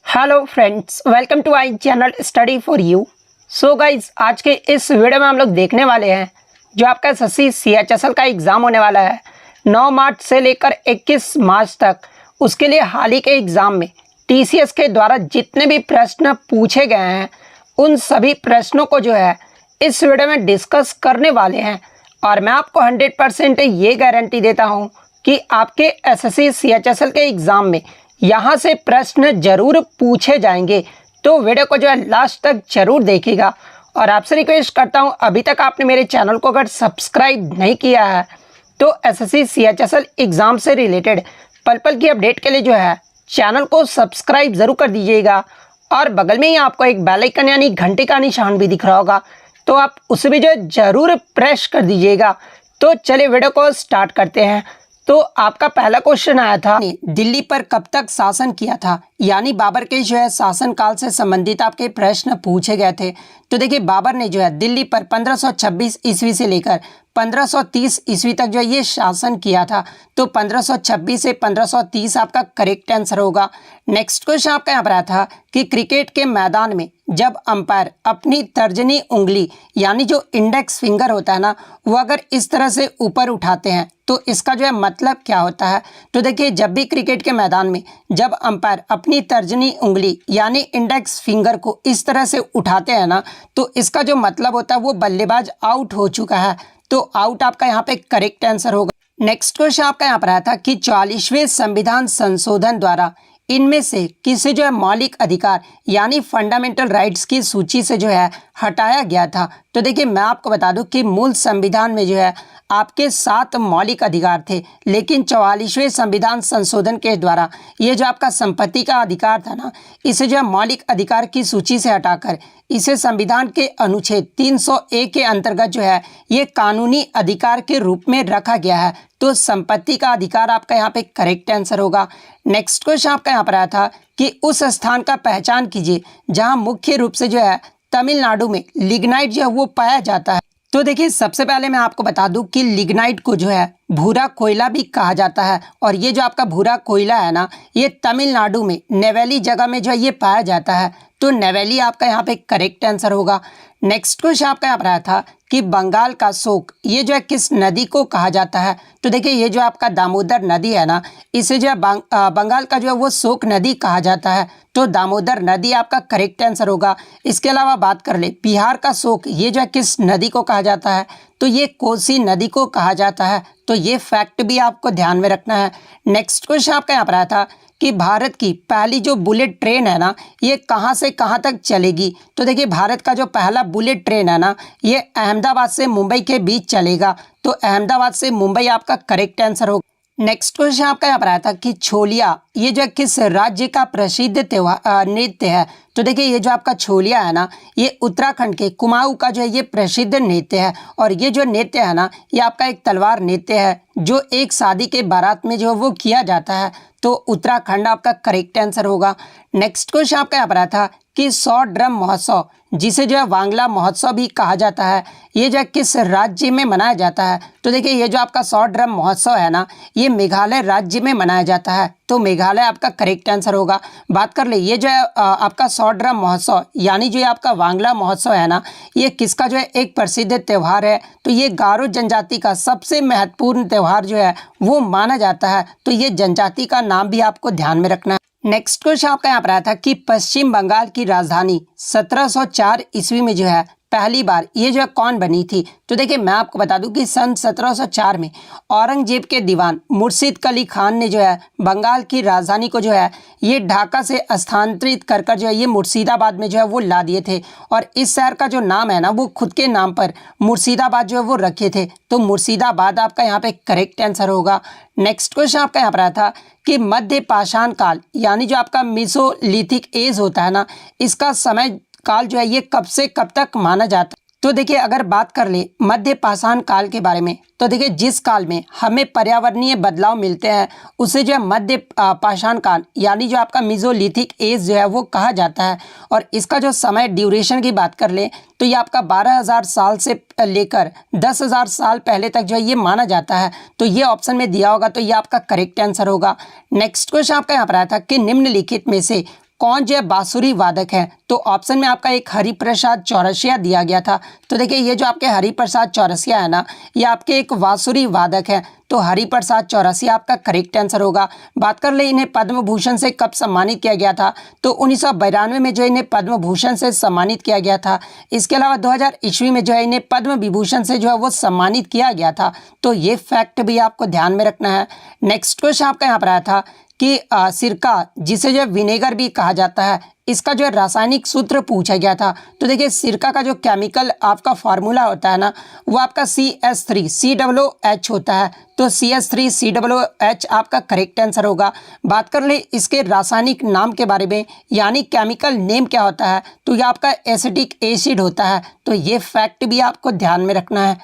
Hello friends, welcome to I channel study for you. So guys, आज के इस video में हम लोग देखने वाले हैं जो आपका एसएससी सीएचएसएल का एग्ज़ाम होने वाला है 9 मार्च से लेकर 21 मार्च तक। उसके लिए हाल ही के एग्ज़ाम में टीसीएस के द्वारा जितने भी प्रश्न पूछे गए हैं उन सभी प्रश्नों को जो है इस वीडियो में डिस्कस करने वाले हैं। और मैं आपको 100% ये गारंटी देता हूँ कि आपके एसएससी सीएचएसएल के एग्ज़ाम में यहाँ से प्रश्न जरूर पूछे जाएंगे। तो वीडियो को जो है लास्ट तक जरूर देखिएगा। और आपसे रिक्वेस्ट करता हूँ, अभी तक आपने मेरे चैनल को अगर सब्सक्राइब नहीं किया है तो एसएससी सीएचएसएल एग्ज़ाम से रिलेटेड पल पल की अपडेट के लिए जो है चैनल को सब्सक्राइब ज़रूर कर दीजिएगा। और बगल में ही आपको एक बेल आइकन यानी घंटे का निशान भी दिख रहा होगा, तो आप उसे भी जो है ज़रूर प्रेस कर दीजिएगा। तो चलिए वीडियो को स्टार्ट करते हैं। तो आपका पहला क्वेश्चन आया था, दिल्ली पर कब तक शासन किया था, यानी बाबर के जो है शासनकाल से संबंधित आपके प्रश्न पूछे गए थे। तो देखिए, बाबर ने जो है दिल्ली पर 1526 ईस्वी से लेकर 1530 ईस्वी तक जो है ये शासन किया था। तो 1526 से 1530 आपका करेक्ट आंसर होगा। नेक्स्ट क्वेश्चन आपका यहाँ पर आया था कि क्रिकेट के मैदान में जब अंपायर अपनी तर्जनी उंगली यानी जो इंडेक्स फिंगर होता है ना, वो अगर इस तरह से ऊपर उठाते हैं तो इसका जो है मतलब क्या होता है। तो देखिए, जब भी क्रिकेट के मैदान में जब अंपायर अपनी तर्जनी उंगली यानी इंडेक्स फिंगर को इस तरह से उठाते हैं ना, तो इसका जो मतलब होता है वो बल्लेबाज आउट हो चुका है। तो आउट आपका यहाँ पे करेक्ट आंसर होगा। नेक्स्ट क्वेश्चन आपका यहाँ पर आया था कि 44वें संविधान संशोधन द्वारा इनमें से किसे जो है मौलिक अधिकार यानी फंडामेंटल राइट्स की सूची से जो है हटाया गया था। तो देखिए, मैं आपको बता दूं कि मूल संविधान में जो है आपके 7 मौलिक अधिकार थे, लेकिन 44वें संविधान संशोधन के द्वारा ये जो आपका संपत्ति का अधिकार था ना, इसे जो है मौलिक अधिकार की सूची से हटाकर इसे संविधान के अनुच्छेद 301 के अंतर्गत जो है ये कानूनी अधिकार के रूप में रखा गया है। तो संपत्ति का अधिकार आपका यहाँ पे करेक्ट आंसर होगा। नेक्स्ट क्वेश्चन आपका यहाँ पर आया था कि उस स्थान का पहचान कीजिए जहाँ मुख्य रूप से जो है तमिलनाडु में लिग्नाइट जो है वो पाया जाता है। तो देखिए, सबसे पहले मैं आपको बता दूं कि लिग्नाइट को जो है भूरा कोयला भी कहा जाता है। और ये जो आपका भूरा कोयला है ना, ये तमिलनाडु में नेवेली जगह में जो है ये पाया जाता है। तो नेवेली आपका यहाँ पे करेक्ट आंसर होगा। नेक्स्ट क्वेश्चन आपका यहाँ पर आया था कि बंगाल का शोक ये जो है किस नदी को कहा जाता है। तो देखिए, ये जो आपका दामोदर नदी है ना, इसे जो है बंगाल का जो है वो शोक नदी कहा जाता है। तो दामोदर नदी आपका करेक्ट आंसर होगा। इसके अलावा बात कर ले बिहार का शोक ये जो है किस नदी को कहा जाता है, तो ये कोसी नदी को कहा जाता है। तो ये फैक्ट भी आपको ध्यान में रखना है। नेक्स्ट क्वेश्चन आपका यहाँ पर आया था कि भारत की पहली जो बुलेट ट्रेन है ना, ये कहाँ से कहाँ तक चलेगी। तो देखिए, भारत का जो पहला बुलेट ट्रेन है ना, ये अहमदाबाद से मुंबई के बीच चलेगा। तो अहमदाबाद से मुंबई आपका करेक्ट आंसर होगा। नेक्स्ट क्वेश्चन आपका यहाँ पर आया था कि छोलिया ये जो किस राज्य का प्रसिद्ध त्योहार नृत्य है। तो देखिए, ये जो आपका छोलिया है ना, ये उत्तराखंड के कुमाऊं का जो है ये प्रसिद्ध नृत्य है। और ये जो नृत्य है ना, ये आपका एक तलवार नृत्य है जो एक शादी के बारात में जो वो किया जाता है। तो उत्तराखंड आपका करेक्ट आंसर होगा। नेक्स्ट क्वेश्चन आपका यहाँ पर आया था कि 100 ड्रम महोत्सव जिसे जो है वांगला महोत्सव भी कहा जाता है, ये जो किस राज्य में मनाया जाता है। तो देखिए, ये जो आपका 100 ड्रम महोत्सव है ना, ये मेघालय राज्य में मनाया जाता है। तो मेघालय आपका करेक्ट आंसर होगा। बात कर ले, ये जो है आपका 100 ड्रम महोत्सव यानी जो आपका वांगला महोत्सव है ना, ये किसका जो है एक प्रसिद्ध त्यौहार है। तो ये गारो जनजाति का सबसे महत्वपूर्ण त्यौहार जो है वो माना जाता है। तो ये जनजाति का नाम भी आपको ध्यान में रखना है। नेक्स्ट क्वेश्चन आपका यहाँ पर आया था कि पश्चिम बंगाल की राजधानी 1704 ईस्वी में जो है पहली बार ये जो है कौन बनी थी। तो देखिए, मैं आपको बता दूं कि सन 1704 में औरंगजेब के दीवान मुर्शिद अली खान ने जो है बंगाल की राजधानी को जो है ये ढाका से स्थानांतरित कर जो है ये मुर्शिदाबाद में जो है वो ला दिए थे। और इस शहर का जो नाम है ना, वो खुद के नाम पर मुर्शिदाबाद जो है वो रखे थे। तो मुर्शिदाबाद आपका यहाँ पे करेक्ट आंसर होगा। नेक्स्ट क्वेश्चन आपका यहाँ पर आया था कि मध्य पाषाण काल यानी जो आपका मेसोलिथिक एज होता है ना, इसका समय काल जो है ये कब से कब तक माना जाता है। तो देखिए, अगर बात कर ले मध्य पाषाण काल के बारे में, तो देखिए जिस काल में हमें पर्यावरणीय बदलाव मिलते हैं उसे जो है मध्य पाषाण काल यानी जो आपका मेसोलिथिक एज जो है वो कहा जाता है। और इसका जो समय ड्यूरेशन की बात कर ले तो ये आपका 12,000 साल से लेकर 10,000 साल पहले तक जो है ये माना जाता है। तो ये ऑप्शन में दिया होगा, तो ये आपका करेक्ट आंसर होगा। नेक्स्ट क्वेश्चन आपका यहाँ पर आया था कि निम्नलिखित में से कौन जो है बांसुरी वादक है? तो ऑप्शन में आपका एक हरिप्रसाद चौरसिया दिया गया था। तो देखिए ये जो आपके हरिप्रसाद चौरसिया है ना, ये आपके एक बांसुरी वादक है। तो हरिप्रसाद चौरसिया आपका करेक्ट आंसर होगा। बात कर ले इन्हें पद्म भूषण से कब सम्मानित किया गया था? तो 1992 में जो इन्हें पद्म भूषण से सम्मानित किया गया था। इसके अलावा 2000 ईस्वी में जो है इन्हें पद्म विभूषण से जो है वो सम्मानित किया गया था। तो ये फैक्ट भी आपको ध्यान में रखना है। नेक्स्ट क्वेश्चन आपका यहाँ पर आया था कि सिरका, जिसे जो है विनेगर भी कहा जाता है, इसका जो है रासायनिक सूत्र पूछा गया था। तो देखिए सिरका का जो केमिकल आपका फार्मूला होता है ना, वो आपका CH3COOH होता है। तो CH3COOH आपका करेक्ट आंसर होगा। बात कर ले इसके रासायनिक नाम के बारे में, यानी केमिकल नेम क्या होता है? तो ये आपका एसिटिक एसिड होता है। तो ये फैक्ट भी आपको ध्यान में रखना है।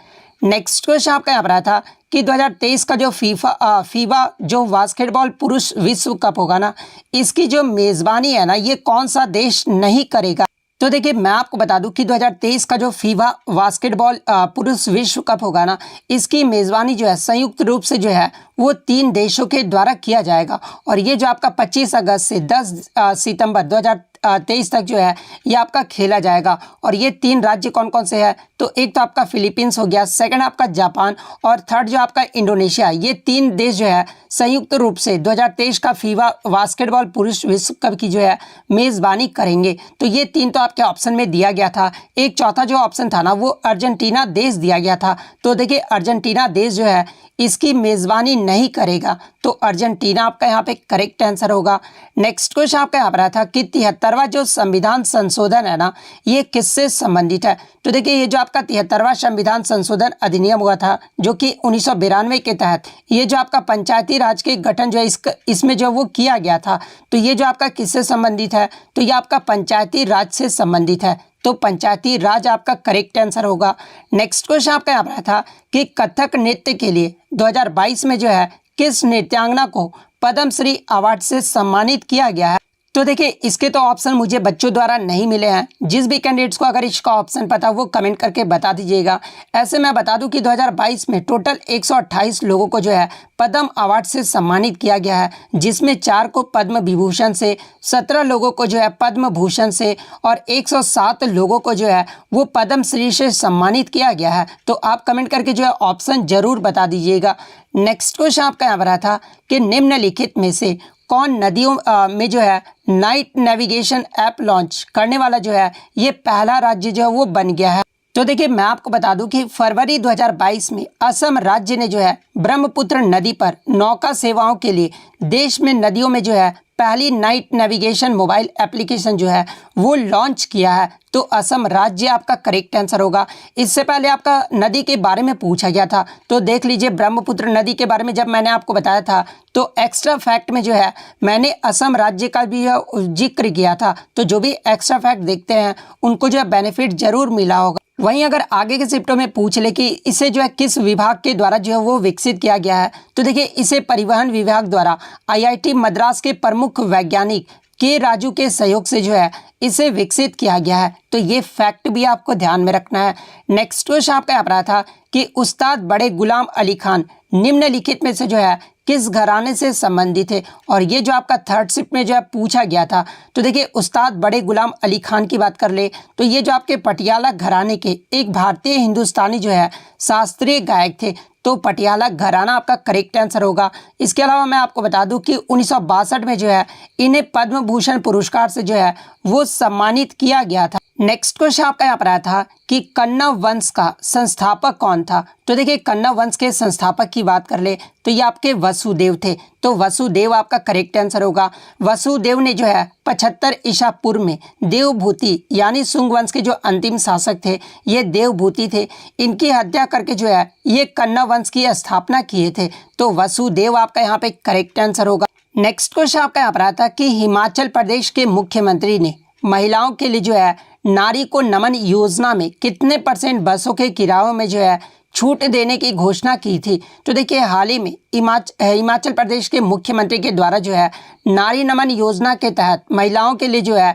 नेक्स्ट क्वेश्चन आपका यहाँ पर आया था कि 2023 का जो फीफा जो बास्केटबॉल पुरुष विश्व कप होगा ना, इसकी जो मेज़बानी है ना, ये कौन सा देश नहीं करेगा? तो देखिए मैं आपको बता दूं कि 2023 का जो फीफा बास्केटबॉल पुरुष विश्व कप होगा ना, इसकी मेज़बानी जो है संयुक्त रूप से जो है वो 3 देशों के द्वारा किया जाएगा। और ये जो आपका 25 अगस्त से 10 सितंबर 2023 तक जो है ये आपका खेला जाएगा। और ये 3 राज्य कौन कौन से हैं? तो एक तो आपका फिलीपींस हो गया, सेकंड आपका जापान और थर्ड जो आपका इंडोनेशिया। ये 3 देश जो है संयुक्त रूप से 2023 का फीफा बास्केटबॉल पुरुष विश्व कप की जो है मेज़बानी करेंगे। तो ये 3 तो आपके ऑप्शन में दिया गया था। एक चौथा जो ऑप्शन था ना, वो अर्जेंटीना देश दिया गया था। तो देखिए अर्जेंटीना देश जो है इसकी मेज़बानी नहीं करेगा। तो अर्जेंटीना आपका यहाँ पे करेक्ट आंसर होगा। नेक्स्ट क्वेश्चन आपका यहाँ पर आया था कि 73वां जो संविधान संशोधन है ना, ये किससे संबंधित है? तो देखिए ये जो आपका 73वां संविधान संशोधन अधिनियम हुआ था, जो कि 1992 के तहत ये जो आपका पंचायती राज के गठन जो है इसमें जो वो किया गया था। तो ये जो आपका किससे संबंधित है? तो ये आपका पंचायती राज से संबंधित है। तो पंचायती राज आपका करेक्ट आंसर होगा। नेक्स्ट क्वेश्चन आपका यहाँ पर आया था कि कथक नृत्य के लिए 2022 में जो है किस नृत्यांगना को पद्मश्री अवार्ड से सम्मानित किया गया है? तो देखिए इसके तो ऑप्शन मुझे बच्चों द्वारा नहीं मिले हैं। जिस भी कैंडिडेट्स को अगर इसका ऑप्शन पता वो कमेंट करके बता दीजिएगा। ऐसे मैं बता दूं कि 2022 में टोटल 128 लोगों को जो है पद्म अवार्ड से सम्मानित किया गया है, जिसमें 4 को पद्म विभूषण से, 17 लोगों को जो है पद्म भूषण से और 107 लोगों को जो है वो पद्मश्री से सम्मानित किया गया है। तो आप कमेंट करके जो है ऑप्शन जरूर बता दीजिएगा। नेक्स्ट क्वेश्चन आपका यहाँ पर आया था कि निम्नलिखित में से कौन नदियों में जो है नाइट नेविगेशन ऐप लॉन्च करने वाला जो है ये पहला राज्य जो है वो बन गया है? तो देखिए मैं आपको बता दूं कि फरवरी 2022 में असम राज्य ने जो है ब्रह्मपुत्र नदी पर नौका सेवाओं के लिए देश में नदियों में जो है पहली नाइट नेविगेशन मोबाइल एप्लीकेशन जो है वो लॉन्च किया है। तो असम राज्य आपका करेक्ट आंसर होगा। इससे पहले आपका नदी के बारे में पूछा गया था, तो देख लीजिए ब्रह्मपुत्र नदी के बारे में जब मैंने आपको बताया था तो एक्स्ट्रा फैक्ट में जो है मैंने असम राज्य का भी जिक्र किया था। तो जो भी एक्स्ट्रा फैक्ट देखते हैं उनको जो है बेनिफिट जरूर मिला होगा। वहीं अगर आगे के शिफ्टों में पूछ ले कि इसे जो है किस विभाग के द्वारा जो है वो विकसित किया गया है, तो देखिए इसे परिवहन विभाग द्वारा IIT मद्रास के प्रमुख वैज्ञानिक के राजू के सहयोग से जो है इसे विकसित किया गया है। तो ये फैक्ट भी आपको ध्यान में रखना है। नेक्स्ट क्वेश्चन आपका यहाँ पर आया था कि उस्ताद बड़े गुलाम अली खान निम्नलिखित में से जो है किस घराने से संबंधित है? और ये जो आपका थर्ड शिफ्ट में जो है पूछा गया था। तो देखिए उस्ताद बड़े गुलाम अली खान की बात कर ले तो ये जो आपके पटियाला घराने के एक भारतीय हिंदुस्तानी जो है शास्त्रीय गायक थे। तो पटियाला घराना आपका करेक्ट आंसर होगा। इसके अलावा मैं आपको बता दूं कि 1962 में जो है इन्हें पद्म भूषण पुरस्कार से जो है वो सम्मानित किया गया था। नेक्स्ट क्वेश्चन आपका यहाँ पर आया था कि कन्नव वंश का संस्थापक कौन था? तो देखिए कन्नव वंश के संस्थापक की बात कर ले तो ये आपके वसुदेव थे। तो वसुदेव आपका करेक्ट आंसर होगा। वसुदेव ने जो है 75 ईसा पूर्व में देवभूति यानी शुंग वंश के जो अंतिम शासक थे ये देवभूति थे, इनकी हत्या करके जो है ये कन्नव वंश की स्थापना किए थे। तो वसुदेव आपका यहाँ पे करेक्ट आंसर होगा। नेक्स्ट क्वेश्चन आपका यहाँ पर आता है कि हिमाचल प्रदेश के मुख्यमंत्री ने महिलाओं के लिए जो है नारी को नमन योजना में कितने % बसों के किरायों में जो है छूट देने की घोषणा की थी? तो देखिए हाल ही में हिमाचल प्रदेश के मुख्यमंत्री के द्वारा जो है नारी नमन योजना के तहत महिलाओं के लिए जो है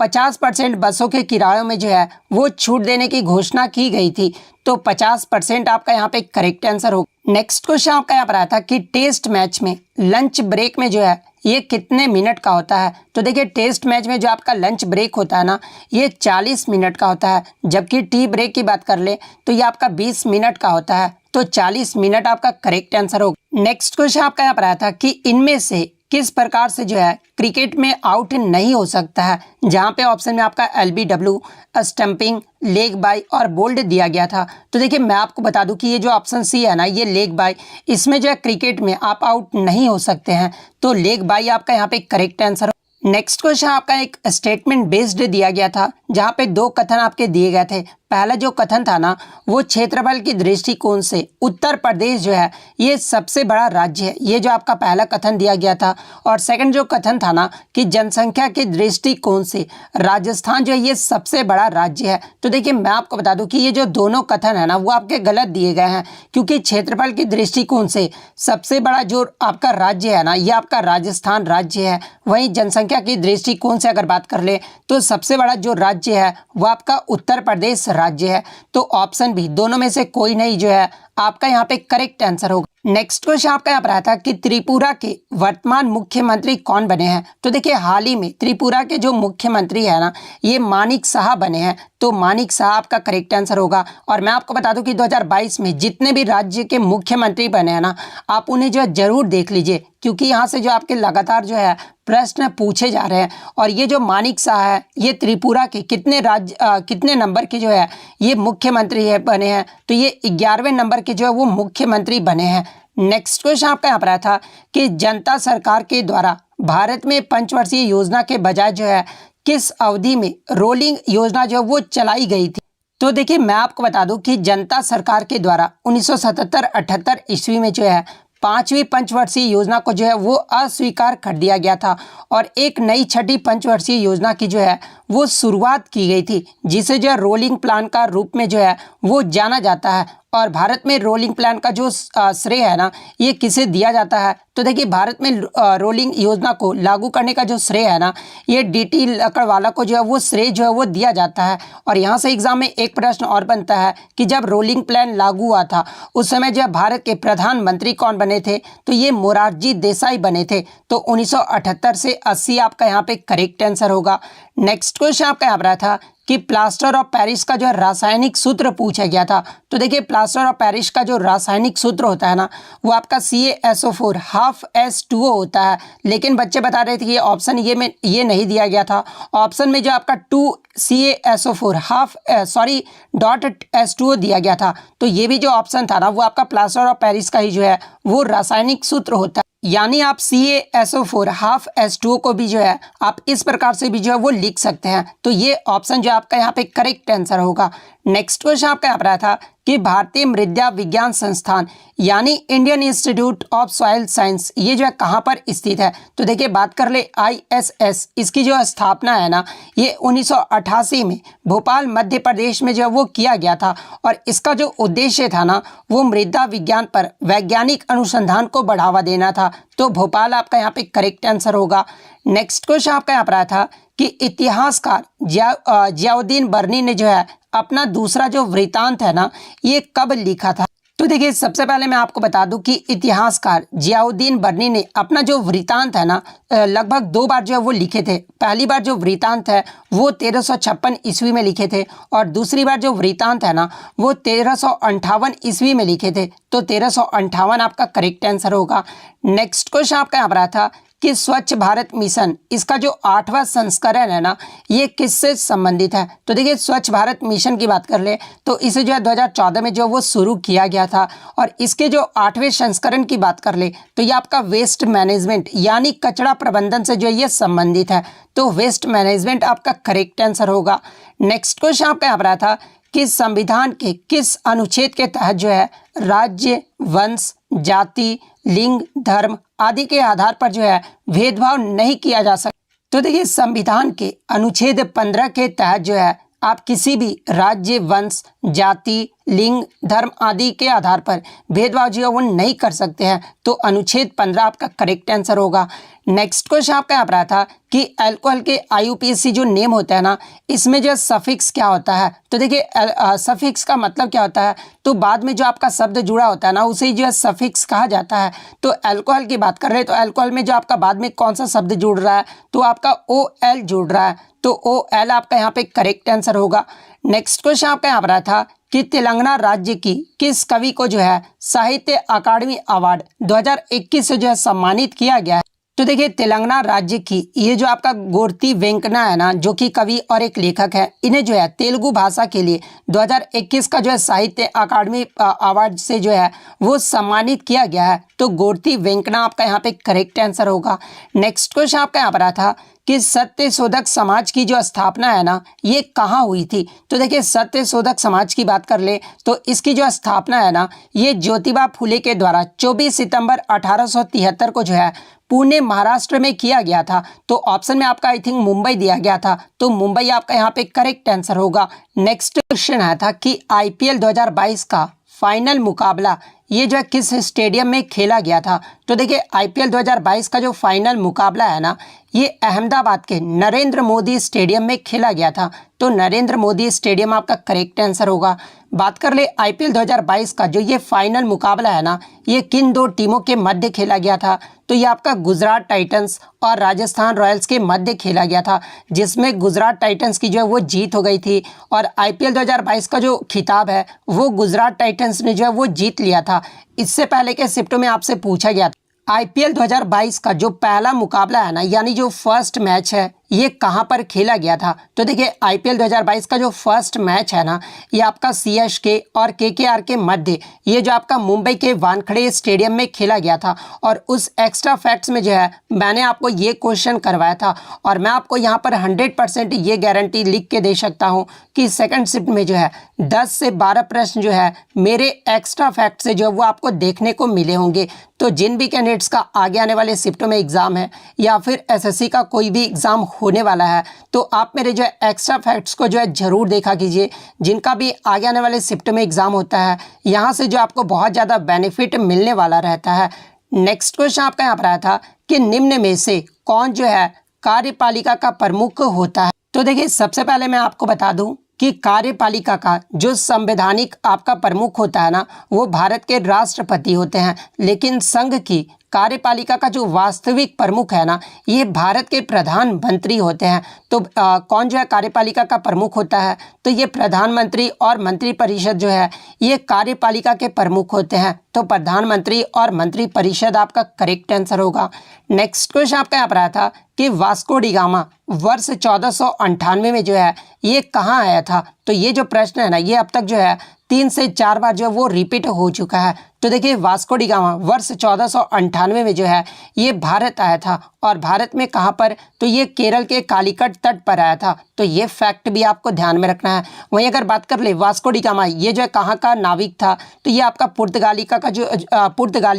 50% बसों के किरायों में जो है वो छूट देने की घोषणा की गई थी। तो 50% आपका यहाँ पे करेक्ट आंसर होगा। नेक्स्ट क्वेश्चन आपका यहाँ पर आया था कि टेस्ट मैच में लंच ब्रेक में जो है ये कितने मिनट का होता है? तो देखिए टेस्ट मैच में जो आपका लंच ब्रेक होता है ना, ये 40 मिनट का होता है, जबकि टी ब्रेक की बात कर ले तो ये आपका 20 मिनट का होता है। तो 40 मिनट आपका करेक्ट आंसर होगा। नेक्स्ट क्वेश्चन आपका यहाँ पर आया था कि इनमें से किस प्रकार से जो है क्रिकेट में आउट नहीं हो सकता है, जहां पे ऑप्शन में आपका एलबीडब्ल्यू, स्टंपिंग, लेग बाय और बोल्ड दिया गया था। तो देखिए मैं आपको बता दूं कि ये जो ऑप्शन सी है ना, ये लेग बाय, इसमें जो है क्रिकेट में आप आउट नहीं हो सकते हैं, तो लेग बाय आपका यहाँ पे करेक्ट आंसर। नेक्स्ट क्वेश्चन आपका एक स्टेटमेंट बेस्ड दिया गया था, जहां पे दो कथन आपके दिए गए थे। पहला जो कथन था ना, वो क्षेत्रफल की दृष्टिकोण से उत्तर प्रदेश जो है ये सबसे बड़ा राज्य है, ये जो आपका पहला कथन दिया गया था। और सेकंड जो कथन था ना कि जनसंख्या के दृष्टिकोण से राजस्थान जो है ये सबसे बड़ा राज्य है। तो देखिए मैं आपको बता दूं कि ये जो दोनों कथन है ना, वो आपके गलत दिए गए हैं, क्योंकि क्षेत्रफल की दृष्टिकोण से सबसे बड़ा जो आपका राज्य है ना, ये आपका राजस्थान राज्य है। वहीं जनसंख्या की दृष्टिकोण से अगर बात कर ले तो सबसे बड़ा जो राज्य है वो आपका उत्तर प्रदेश राज्य है। तो ऑप्शन भी दोनों में से कोई नहीं जो है आपका यहाँ पे करेक्ट आंसर होगा। नेक्स्ट क्वेश्चन आपका यहाँ पर आया था कि त्रिपुरा के वर्तमान मुख्यमंत्री कौन बने हैं। तो देखिए हाल ही में त्रिपुरा के जो मुख्यमंत्री है ना, ये मानिक साहा बने हैं, तो मानिक साहा आपका करेक्ट आंसर होगा। और मैं आपको बता दूं कि 2022 में जितने भी राज्य के मुख्यमंत्री बने हैं ना, आप उन्हें जो है जरूर देख लीजिए, क्योंकि यहाँ से जो आपके लगातार जो है प्रश्न पूछे जा रहे हैं। और ये जो मानिक साहा है, ये त्रिपुरा के कितने नंबर के जो है ये मुख्यमंत्री है बने हैं, तो ये 11वें नंबर के जो है वो मुख्यमंत्री बने हैं। नेक्स्ट क्वेश्चन आपका यहाँ पर आया था कि जनता सरकार के द्वारा भारत में पंचवर्षीय योजना के बजाय जो है किस अवधि में रोलिंग योजना जो है वो चलाई गई थी। तो देखिए मैं आपको बता दूं कि जनता सरकार के द्वारा 1977-78 ईस्वी में जो है 5वीं पंचवर्षीय योजना को जो है वो अस्वीकार कर दिया गया था, और एक नई 6ठी पंचवर्षीय योजना की जो है वो शुरुआत की गई थी, जिसे जो है रोलिंग प्लान का रूप में जो है वो जाना जाता है। और भारत में रोलिंग प्लान का जो श्रेय है ना, ये किसे दिया जाता है। तो देखिए भारत में रोलिंग योजना को लागू करने का जो श्रेय है ना, ये डीटी लकड़वाला को जो है वो श्रेय जो है वो दिया जाता है। और यहाँ से एग्जाम में एक प्रश्न और बनता है कि जब रोलिंग प्लान लागू हुआ था उस समय जो भारत के प्रधानमंत्री कौन बने थे, तो ये मोरारजी देसाई बने थे। तो 1978 से 80 आपका यहाँ पे करेक्ट आंसर होगा। नेक्स्ट क्वेश्चन आपका यहाँ पर था कि प्लास्टर ऑफ पेरिस का जो रासायनिक सूत्र पूछा गया था। तो देखिए प्लास्टर ऑफ पेरिस का जो रासायनिक सूत्र होता है ना, वो आपका CaSO4 हाफ H2O होता है। लेकिन बच्चे बता रहे थे कि ऑप्शन ये नहीं दिया गया था। ऑप्शन में जो आपका 2 CaSO4 डॉट H2O दिया गया था। तो ये भी जो ऑप्शन था ना, वो आपका प्लास्टर ऑफ पेरिस का ही जो है वो रासायनिक सूत्र होता है। यानी आप CaSO4 हाफ H2O को भी जो है आप इस प्रकार से भी जो है वो लिख सकते हैं। तो ये ऑप्शन जो आपका यहाँ पे करेक्ट आंसर होगा। नेक्स्ट क्वेश्चन आपका यहाँ पर आया था कि भारतीय मृदा विज्ञान संस्थान यानी Indian institute of soil science, ये जो है कहाँ पर स्थित है। तो देखिए बात कर ले ISS, इसकी जो स्थापना है ना, ये 1988 में भोपाल मध्य प्रदेश में जो है वो किया गया था। और इसका जो उद्देश्य था ना, वो मृदा विज्ञान पर वैज्ञानिक अनुसंधान को बढ़ावा देना था। तो भोपाल आपका यहाँ पे करेक्ट आंसर होगा। नेक्स्ट क्वेश्चन आपका यहाँ पर आया था कि इतिहासकार जियाउद्दीन बर्नी ने जो है अपना दूसरा जो वृत्तांत है ना, ये कब लिखा था। तो देखिए सबसे पहले मैं आपको बता दूं कि इतिहासकार जियाउद्दीन बर्नी ने अपना जो वृत्तांत है ना, लगभग 2 बार जो है वो लिखे थे। पहली बार जो वृत्तांत है वो 1356 ईस्वी में लिखे थे, और दूसरी बार जो वृत्तांत है ना, वो 1358 ईस्वी में लिखे थे। तो 1358 आपका करेक्ट आंसर होगा। नेक्स्ट क्वेश्चन आपका यहाँ पर आया था कि स्वच्छ भारत मिशन, इसका जो 8वां संस्करण है ना, ये किससे संबंधित है। तो देखिए स्वच्छ भारत मिशन की बात कर ले तो इसे जो है 2014 में जो वो शुरू किया गया था। और इसके जो 8वें संस्करण की बात कर ले तो ये आपका वेस्ट मैनेजमेंट यानी कचरा प्रबंधन से जो ये संबंधित है। तो वेस्ट मैनेजमेंट आपका करेक्ट आंसर होगा। नेक्स्ट क्वेश्चन आपका यहाँ पर आया था कि संविधान के किस अनुच्छेद के तहत जो है राज्य, वंश, जाति, लिंग, धर्म आदि के आधार पर जो है भेदभाव नहीं किया जा सकता। तो देखिए संविधान के अनुच्छेद 15 के तहत जो है आप किसी भी राज्य, वंश, जाति, लिंग, धर्म आदि के आधार पर भेदभाव जो है वो नहीं कर सकते हैं। तो अनुच्छेद 15 आपका करेक्ट आंसर होगा। नेक्स्ट क्वेश्चन आपका यहाँ पर आया था कि अल्कोहल के IUPAC जो नेम होता है ना, इसमें जो सफिक्स क्या होता है। तो देखिए सफिक्स का मतलब क्या होता है, तो बाद में जो आपका शब्द जुड़ा होता है ना, उसे जो है सफिक्स कहा जाता है। तो अल्कोहल की बात कर रहे हैं तो अल्कोहल में जो आपका बाद में कौन सा शब्द जुड़ रहा है, तो आपका OL जुड़ रहा है। तो OL आपका यहाँ पे करेक्ट आंसर होगा। नेक्स्ट क्वेश्चन आपका यहाँ पर आया था कि तेलंगाना राज्य की किस कवि को जो है साहित्य अकादमी अवार्ड 2021 से जो है सम्मानित किया गया है। तो देखिए तेलंगाना राज्य की ये जो आपका गोरती वेंकना है ना, जो कि कवि और एक लेखक है, इन्हें जो है तेलुगु भाषा के लिए 2021 का जो है साहित्य अकादमी अवार्ड से जो है वो सम्मानित किया गया है। तो गोरती वेंकना आपका यहाँ पे करेक्ट आंसर होगा। नेक्स्ट क्वेश्चन आपका यहाँ पर आया था कि सत्य शोधक समाज की जो स्थापना है ना, ये कहाँ हुई थी। तो देखिए सत्य शोधक समाज की बात कर ले तो इसकी जो स्थापना है ना, ये ज्योतिबा फुले के द्वारा 24 सितंबर 1873 को जो है पुणे महाराष्ट्र में किया गया था। तो ऑप्शन में आपका आई थिंक मुंबई दिया गया था, तो मुंबई आपका यहाँ पे करेक्ट आंसर होगा। नेक्स्ट क्वेश्चन आया था कि IPL 2022 का फाइनल मुकाबला ये जो है किस स्टेडियम में खेला गया था। तो देखिए IPL 2022 का जो फाइनल मुकाबला है ना, ये अहमदाबाद के नरेंद्र मोदी स्टेडियम में खेला गया था। तो नरेंद्र मोदी स्टेडियम आपका करेक्ट आंसर होगा। बात कर ले IPL 2022 का जो ये फाइनल मुकाबला है ना, ये किन दो टीमों के मध्य खेला गया था। तो ये आपका गुजरात टाइटंस और राजस्थान रॉयल्स के मध्य खेला गया था, जिसमें गुजरात टाइटंस की जो है वो जीत हो गई थी और IPL 2022 का जो खिताब है वो गुजरात टाइटंस ने जो है वो जीत लिया था। इससे पहले के शिफ्ट में आपसे पूछा गया था IPL 2022 का जो पहला मुकाबला है ना, यानी जो फर्स्ट मैच है, ये कहाँ पर खेला गया था। तो देखिए IPL 2022 का जो फर्स्ट मैच है ना, ये आपका CSK और KKR के मध्य ये जो आपका मुंबई के वानखेड़े स्टेडियम में खेला गया था। और उस एक्स्ट्रा फैक्ट्स में जो है मैंने आपको ये क्वेश्चन करवाया था और मैं आपको यहाँ पर 100% ये गारंटी लिख के दे सकता हूँ कि सेकंड शिफ्ट में जो है 10 से 12 प्रश्न जो है मेरे एक्स्ट्रा फैक्ट से जो है वो आपको देखने को मिले होंगे। तो जिन भी कैंडिडेट्स का आगे आने वाले शिफ्टों में एग्जाम है या फिर SSC का कोई भी एग्जाम होने वाला है, तो आप मेरे जो है एक्स्ट्रा फैक्ट्स को जो है ज़रूर देखा कीजिए। जिनका भी आगे आने वाले शिफ्ट में एग्जाम होता है, यहाँ से जो आपको बहुत ज़्यादा बेनिफिट मिलने वाला रहता है। नेक्स्ट क्वेश्चन आपका यहाँ पर आया था कि निम्न में से कौन जो है कार्यपालिका का प्रमुख होता है। तो देखिए सबसे पहले मैं आपको बता दूं कि कार्यपालिका का जो संवैधानिक आपका प्रमुख होता है ना, वो भारत के राष्ट्रपति होते हैं, लेकिन संघ की कार्यपालिका का जो वास्तविक प्रमुख है ना, ये भारत के प्रधानमंत्री होते हैं। तो कौन जो है कार्यपालिका का प्रमुख होता है, तो ये प्रधानमंत्री और मंत्रिपरिषद जो है ये कार्यपालिका के प्रमुख होते हैं। तो प्रधानमंत्री और मंत्रिपरिषद आपका करेक्ट आंसर होगा। नेक्स्ट क्वेश्चन आपका यहाँ पर आया था कि वास्को डी गामा वर्ष 1498 में जो है ये कहाँ आया था। तो ये जो प्रश्न है ना, ये अब तक जो है 3 से 4 बार जो है वो रिपीट हो चुका है। तो देखिए वास्को डी गामा वर्ष 1498 में जो है ये भारत आया था और भारत में कहाँ पर, तो ये केरल के कालीकट तट पर आया था। तो ये फैक्ट भी आपको ध्यान में रखना है। वहीं अगर बात कर ले वास्को डी गामा ये जो है कहाँ का नाविक था, तो ये आपका पुर्तगाली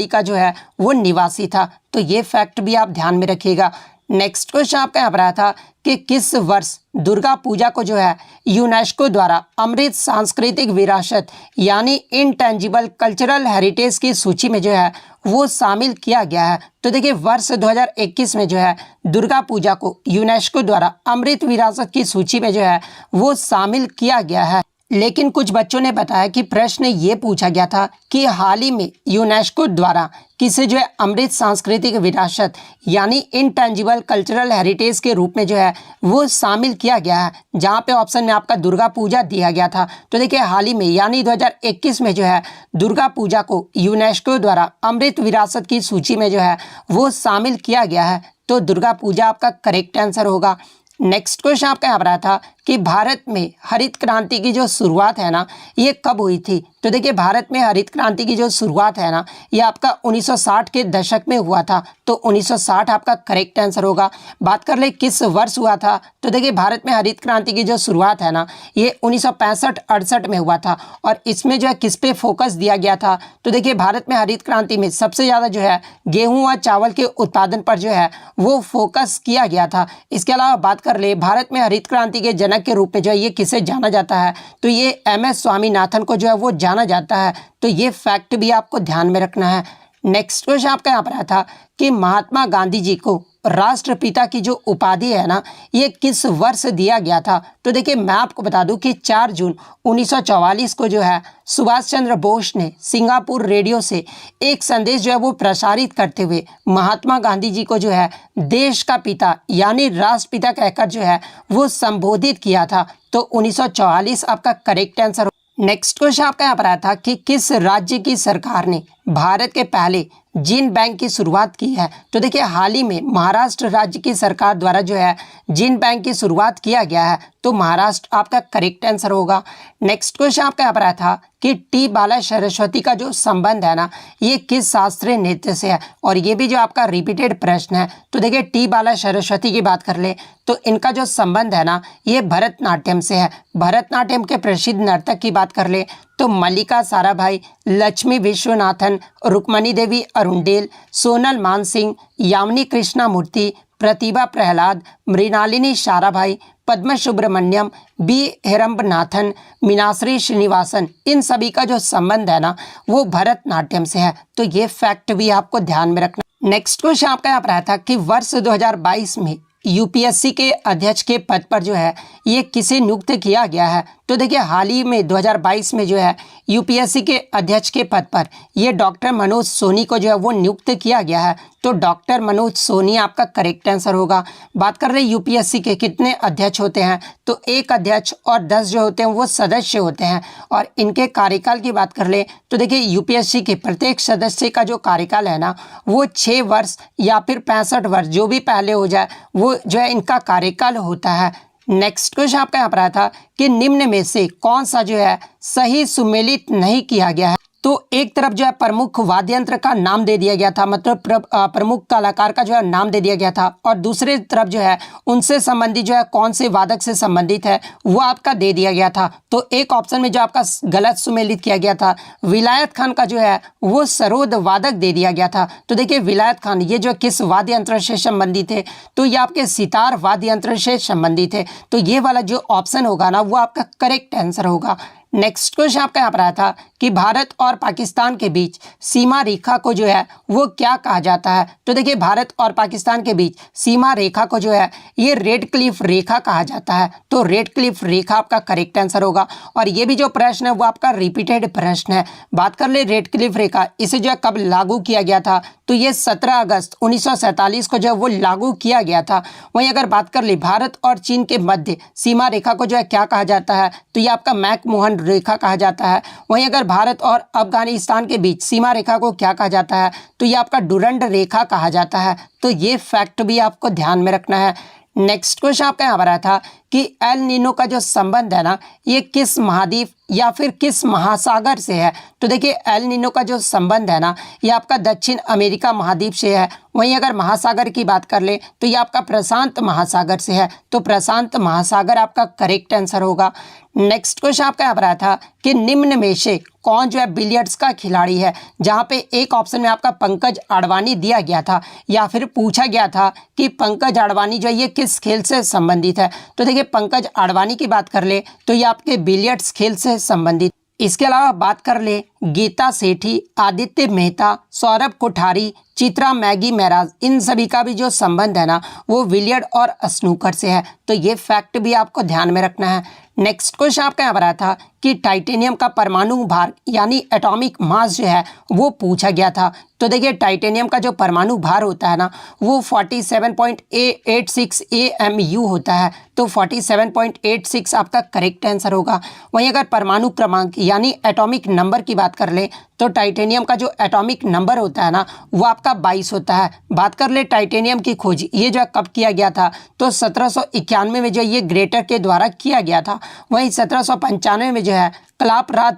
का जो है वो निवासी था। तो ये फैक्ट भी आप ध्यान में रखिएगा। नेक्स्ट क्वेश्चन आपका यहाँ पर आया था कि किस वर्ष दुर्गा पूजा को जो है यूनेस्को द्वारा अमृत सांस्कृतिक विरासत यानी इनटेंजिबल कल्चरल हेरिटेज की सूची में जो है वो शामिल किया गया है। तो देखिए वर्ष 2021 में जो है दुर्गा पूजा को यूनेस्को द्वारा अमृत विरासत की सूची में जो है वो शामिल किया गया है। लेकिन कुछ बच्चों ने बताया कि प्रश्न ये पूछा गया था कि हाल ही में यूनेस्को द्वारा किसे जो है अमृत सांस्कृतिक विरासत यानी इनटेंजिबल कल्चरल हेरिटेज के रूप में जो है वो शामिल किया गया है, जहाँ पे ऑप्शन में आपका दुर्गा पूजा दिया गया था। तो देखिए हाल ही में यानी 2021 में जो है दुर्गा पूजा को यूनेस्को द्वारा अमृत विरासत की सूची में जो है वो शामिल किया गया है। तो दुर्गा पूजा आपका करेक्ट आंसर होगा। नेक्स्ट क्वेश्चन आपका यहाँ पर आया था कि भारत में हरित क्रांति की जो शुरुआत है ना, ये कब हुई थी। तो देखिए भारत में हरित क्रांति की जो शुरुआत है ना, ये आपका 1960 के दशक में हुआ था। तो 1960 आपका करेक्ट आंसर होगा। बात कर ले किस वर्ष हुआ था, तो देखिए भारत में हरित क्रांति की जो शुरुआत है ना, ये 1965-68 में हुआ था। और इसमें जो है किस पे फोकस दिया गया था, तो देखिए भारत में हरित क्रांति में सबसे ज़्यादा जो है गेहूँ व चावल के उत्पादन पर जो है वो फोकस किया गया था। इसके अलावा बात कर ले भारत में हरित क्रांति के जनक के रूप में जो है ये किसे जाना जाता है, तो ये MS स्वामीनाथन को जो है वो जाना जाता है। तो ये फैक्ट भी आपको ध्यान में रखना है। नेक्स्ट क्वेश्चन आपका यहाँ पर आया था कि महात्मा गांधी जी को राष्ट्रपिता की जो उपाधि है ना, ये किस वर्ष दिया गया था, तो देखिए मैं आपको बता दूं कि 4 जून 1944 को जो है सुभाष चंद्र बोस ने सिंगापुर रेडियो से एक संदेश जो है वो प्रसारित करते हुए महात्मा गांधी जी को जो है देश का पिता यानी राष्ट्रपिता कहकर जो है वो संबोधित किया था। तो 1944 आपका करेक्ट आंसर। नेक्स्ट क्वेश्चन आपका यहाँ पर आया था कि किस राज्य की सरकार ने भारत के पहले जीन बैंक की शुरुआत की है, तो देखिए हाल ही में महाराष्ट्र राज्य की सरकार द्वारा जो है जीन बैंक की शुरुआत किया गया है। तो महाराष्ट्र आपका करेक्ट आंसर होगा। नेक्स्ट क्वेश्चन आपका यहाँ पर आया था कि टी बाला सरस्वती का जो संबंध है ना, ये किस शास्त्रीय नृत्य से है, और ये भी जो आपका रिपीटेड प्रश्न है। तो देखिए टी बाला सरस्वती की बात कर ले तो इनका जो संबंध है ना, ये भरतनाट्यम से है। भरतनाट्यम के प्रसिद्ध नर्तक की बात कर ले तो मल्लिका साराभाई, लक्ष्मी विश्वनाथन, रुक्मणी देवी अरुणडेल, सोनल मानसिंह, यामिनी कृष्णामूर्ति, प्रतिभा प्रहलाद, मृणालिनी साराभाई, पद्म सुब्रमण्यम, बी हेरम्बनाथन, मीनाश्री श्रीनिवासन, इन सभी का जो संबंध है ना वो भरतनाट्यम से है। तो ये फैक्ट भी आपको ध्यान में रखना। नेक्स्ट क्वेश्चन आपका यहाँ पर आया था कि वर्ष 2022 में यूपीएससी के अध्यक्ष के पद पर जो है ये किसे नियुक्त किया गया है, तो देखिए हाल ही में 2022 में जो है यूपीएससी के अध्यक्ष के पद पर ये डॉक्टर मनोज सोनी को जो है वो नियुक्त किया गया है। तो डॉक्टर मनोज सोनी आपका करेक्ट आंसर होगा। बात कर रहे हैं यूपीएससी के कितने अध्यक्ष होते हैं, तो एक अध्यक्ष और 10 जो होते हैं वो सदस्य होते हैं। और इनके कार्यकाल की बात कर ले तो देखिए यूपीएससी के प्रत्येक सदस्य का जो कार्यकाल है ना वो 6 वर्ष या फिर 65 वर्ष, जो भी पहले हो जाए वो जो है इनका कार्यकाल होता है। नेक्स्ट क्वेश्चन आपका यहाँ पर आया था कि निम्न में से कौन सा जो है सही सुमेलित नहीं किया गया है, तो एक तरफ जो है प्रमुख वाद्य यंत्र का नाम दे दिया गया था, मतलब प्रमुख कलाकार का जो है नाम दे दिया गया था, और दूसरे तरफ जो है उनसे संबंधित जो है कौन से वादक से संबंधित है वो आपका दे दिया गया था। तो एक ऑप्शन में जो आपका गलत सुमेलित किया गया था, विलायत खान का जो है वो सरोद वादक दे दिया गया था। तो देखिए विलायत खान ये जो किस वाद्य यंत्र से संबंधित है, तो ये आपके सितार वाद्य यंत्र से संबंधित है। तो ये वाला जो ऑप्शन होगा ना वो आपका करेक्ट आंसर होगा। नेक्स्ट क्वेश्चन आपका यहाँ पर आया था कि भारत और पाकिस्तान के बीच सीमा रेखा को जो है वो क्या कहा जाता है, तो देखिए भारत और पाकिस्तान के बीच सीमा रेखा को जो है ये रेड क्लिफ रेखा कहा जाता है। तो रेड क्लिफ रेखा आपका करेक्ट आंसर होगा। और ये भी जो प्रश्न है वो आपका रिपीटेड प्रश्न है। बात कर ले रेड क्लिफ रेखा, इसे जो है कब लागू किया गया था, तो ये 17 अगस्त 1947 को जो है वो लागू किया गया था। वहीं अगर बात कर ले भारत और चीन के मध्य सीमा रेखा को जो है क्या कहा जाता है, तो ये आपका मैक-मोहन रेखा कहा जाता है। वहीं अगर भारत और अफगानिस्तान के बीच सीमा रेखा को क्या कहा जाता है, तो ये आपका डुरंड रेखा कहा जाता है। तो ये फैक्ट भी आपको ध्यान में रखना है। नेक्स्ट क्वेश्चन आपका यहाँ पर आया था कि एल नीनो का जो संबंध है ना ये किस महाद्वीप या फिर किस महासागर से है, तो देखिए एल नीनो का जो संबंध है ना ये आपका दक्षिण अमेरिका महाद्वीप से है। वहीं अगर महासागर की बात कर ले तो ये आपका प्रशांत महासागर से है। तो प्रशांत महासागर आपका करेक्ट आंसर होगा। नेक्स्ट क्वेश्चन आपका यहाँ पर आया था कि निम्न में से कौन जो है बिलियर्ड्स का खिलाड़ी है, जहाँ पे एक ऑप्शन में आपका पंकज आडवाणी दिया गया था या फिर पूछा गया था कि पंकज आडवाणी जो है ये किस खेल से संबंधित है। तो देखिए पंकज आडवाणी की बात कर ले तो ये आपके बिलियर्ड्स खेल से संबंधित। इसके अलावा बात कर ले गीता सेठी, आदित्य मेहता, सौरभ कोठारी, चित्रा मैगी महराज, इन सभी का भी जो संबंध है ना वो बिलियर्ड और स्नूकर से है। तो ये फैक्ट भी आपको ध्यान में रखना है। नेक्स्ट क्वेश्चन आपका यहाँ पर आया था कि टाइटेनियम का परमाणु भार यानी एटॉमिक मास जो है वो पूछा गया था। तो देखिए टाइटेनियम का जो परमाणु भार होता है ना वो 47.86 AMU होता है, तो 47.86 आपका करेक्ट आंसर होगा। वहीं अगर परमाणु क्रमांक यानी एटॉमिक नंबर की बात कर ले तो टाइटेनियम का जो एटॉमिक नंबर होता है ना वो आपका 22 होता है। बात कर ले टाइटेनियम की खोज ये जो कब किया गया था, तो 1791 में जो ये ग्रेटर के द्वारा किया गया था। वहीं 1795 में जो है क्लापराथ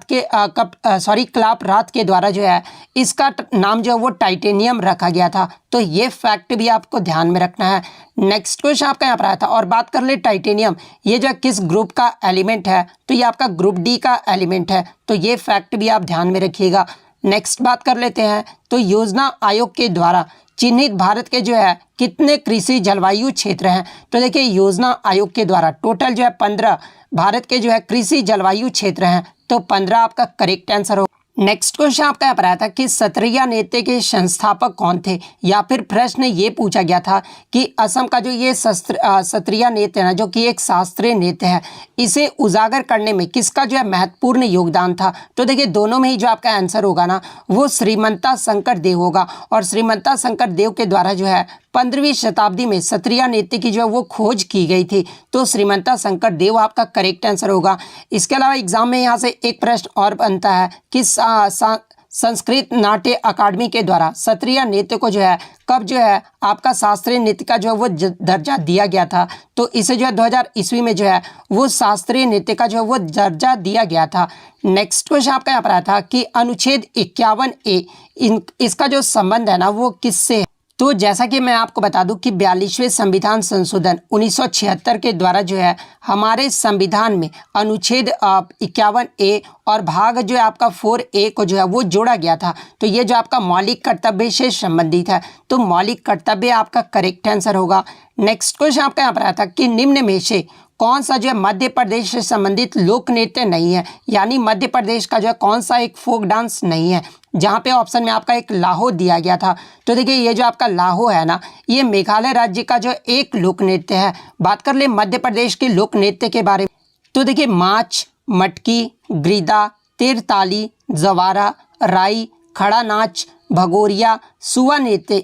के द्वारा जो है इसका नाम जो है वो टाइटेनियम रखा गया था। तो ये फैक्ट भी आपको ध्यान में रखना है। नेक्स्ट क्वेश्चन आपका यहाँ पर आया था और बात कर ले टाइटेनियम ये जो किस ग्रुप का एलिमेंट है, तो ये आपका ग्रुप डी का एलिमेंट है, तो ये फैक्ट भी आप ध्यान में रखिएगा। नेक्स्ट बात कर लेते हैं, तो योजना आयोग के द्वारा चिन्हित भारत के जो है कितने कृषि जलवायु क्षेत्र हैं, तो देखिए योजना आयोग के द्वारा टोटल जो है 15 भारत के जो है कृषि जलवायु क्षेत्र हैं, तो 15 आपका करेक्ट आंसर हो। नेक्स्ट क्वेश्चन आपका यहाँ पर आया था कि सत्रिया नृत्य के संस्थापक कौन थे, या फिर प्रश्न ये पूछा गया था कि असम का जो ये सत्रिया नृत्य है ना जो कि एक शास्त्रीय नृत्य है, इसे उजागर करने में किसका जो है महत्वपूर्ण योगदान था, तो देखिए दोनों में ही जो आपका आंसर होगा ना वो श्रीमंता शंकर देव होगा। और श्रीमंता शंकर देव के द्वारा जो है 15वीं शताब्दी में सत्रिया नृत्य की जो है वो खोज की गई थी, तो श्रीमंता शंकर देव आपका करेक्ट आंसर होगा। इसके अलावा एग्जाम में यहाँ से एक प्रश्न और बनता है कि संस्कृत नाट्य अकादमी के द्वारा सत्रिया नृत्य को जो है कब जो है आपका शास्त्रीय नृत्य का जो है वो दर्जा दिया गया था, तो इसे जो है 2000 ईस्वी में जो है वो शास्त्रीय नृत्य का जो है वो दर्जा दिया गया था। नेक्स्ट क्वेश्चन आपका यहाँ पर आया था कि अनुच्छेद 51A इसका जो संबंध है ना वो किससे है, तो जैसा कि मैं आपको बता दूं कि 42वें संविधान संशोधन 1976 के द्वारा जो है हमारे संविधान में अनुच्छेद 51A और भाग जो है आपका 4A को जो है वो जोड़ा गया था, तो ये जो आपका मौलिक कर्तव्य से संबंधित है, तो मौलिक कर्तव्य आपका करेक्ट आंसर होगा। नेक्स्ट क्वेश्चन आपका यहाँ पर आया था कि निम्न में से कौन सा जो है मध्य प्रदेश से संबंधित लोक नृत्य नहीं है, यानी मध्य प्रदेश का जो है कौन सा एक फोक डांस नहीं है, जहाँ पे ऑप्शन में आपका एक लाहो दिया गया था। तो देखिए ये जो आपका लाहो है ना ये मेघालय राज्य का जो एक लोक नृत्य है। बात कर ले मध्य प्रदेश के लोक नृत्य के बारे में, तो देखिए माच, मटकी, गिद्दा, तिरताली, जवारा, राई, खड़ा नाच, भगोरिया, सुआ नृत्य,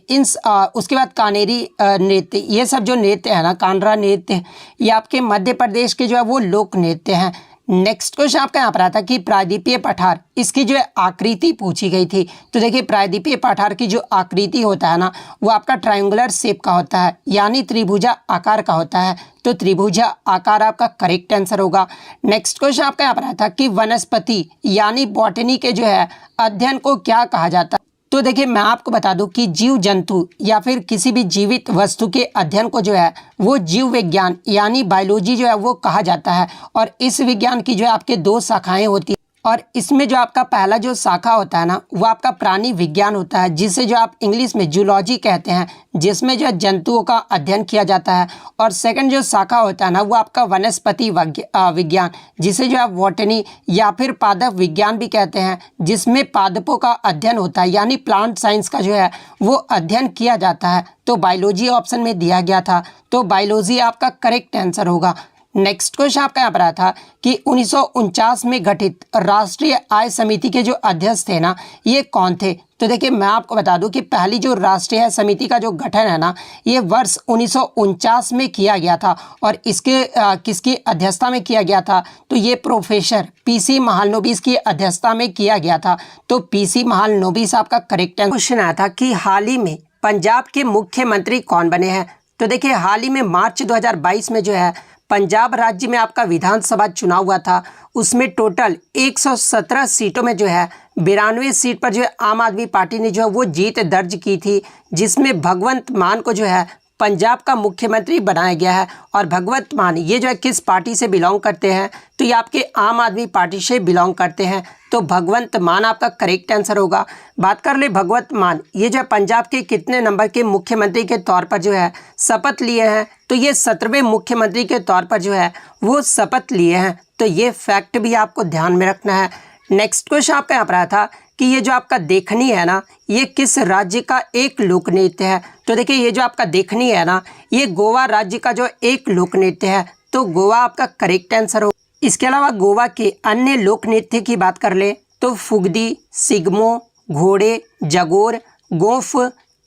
उसके बाद कानेरी नृत्य, ये सब जो नृत्य है ना कानरा नृत्य, ये आपके मध्य प्रदेश के जो है वो लोक नृत्य हैं। नेक्स्ट क्वेश्चन आपका यहाँ पर आता है कि प्रायद्वीपीय पठार इसकी जो है आकृति पूछी गई थी, तो देखिए प्रायद्वीपीय पठार की जो आकृति होता है ना वो आपका ट्रायंगुलर शेप का होता है, यानी त्रिभुजा आकार का होता है, तो त्रिभुजा आकार आपका करेक्ट आंसर होगा। नेक्स्ट क्वेश्चन आपका यहाँ पर आया था कि वनस्पति यानी बॉटनी के जो है अध्ययन को क्या कहा जाता है, तो देखिए मैं आपको बता दूं कि जीव जंतु या फिर किसी भी जीवित वस्तु के अध्ययन को जो है वो जीव विज्ञान यानी बायोलॉजी जो है वो कहा जाता है। और इस विज्ञान की जो है आपके 2 शाखाएं होती हैं, और इसमें जो आपका पहला जो शाखा होता है ना वो आपका प्राणी विज्ञान होता है, जिसे जो आप इंग्लिश में जूलॉजी कहते हैं, जिसमें जो है जंतुओं का अध्ययन किया जाता है। और सेकंड जो शाखा होता है ना वो आपका वनस्पति विज्ञान, जिसे जो आप बॉटनी या फिर पादप विज्ञान भी कहते हैं, जिसमें पादपों का अध्ययन होता है, यानी प्लांट साइंस का जो है वो अध्ययन किया जाता है। तो बायोलॉजी ऑप्शन में दिया गया था, तो बायोलॉजी आपका करेक्ट आंसर होगा। नेक्स्ट क्वेश्चन आपका यहाँ पर आया था कि 1949 में गठित राष्ट्रीय आय समिति के जो अध्यक्ष थे ना ये कौन थे, तो देखिए मैं आपको बता दूं कि पहली जो राष्ट्रीय आय समिति का जो गठन है ना ये वर्ष 1949 में किया गया था। और इसके किसकी अध्यक्षता में किया गया था, तो ये प्रोफेसर PC महालनोबिस की अध्यक्षता में किया गया था, तो PC महालनोबिस आपका करेक्ट क्वेश्चन आया था कि हाल ही में पंजाब के मुख्यमंत्री कौन बने हैं, तो देखिए हाल ही में मार्च 2022 में जो है पंजाब राज्य में आपका विधानसभा चुनाव हुआ था, उसमें टोटल 117 सीटों में जो है 92 सीट पर जो है आम आदमी पार्टी ने जो है वो जीत दर्ज की थी, जिसमें भगवंत मान को जो है पंजाब का मुख्यमंत्री बनाया गया है। और भगवंत मान ये जो है किस पार्टी से बिलोंग करते हैं, तो ये आपके आम आदमी पार्टी से बिलोंग करते हैं, तो भगवंत मान आपका करेक्ट आंसर होगा। बात कर ले भगवंत मान ये जो है पंजाब के कितने नंबर के मुख्यमंत्री के तौर पर जो है शपथ लिए हैं, तो ये 17वें मुख्यमंत्री के तौर पर जो है वो शपथ लिए हैं, तो ये फैक्ट भी आपको ध्यान में रखना है। नेक्स्ट क्वेश्चन आपका यहाँ पर आया था कि ये जो आपका देखनी है ना ये किस राज्य का एक लोक नृत्य है, तो देखिए ये जो आपका देखनी है ना ये गोवा राज्य का जो एक लोक नृत्य है, तो गोवा आपका करेक्ट आंसर हो। इसके अलावा गोवा के अन्य लोक नृत्य की बात कर ले तो फुगदी, सिगमो, घोड़े, जगोर, गोफ,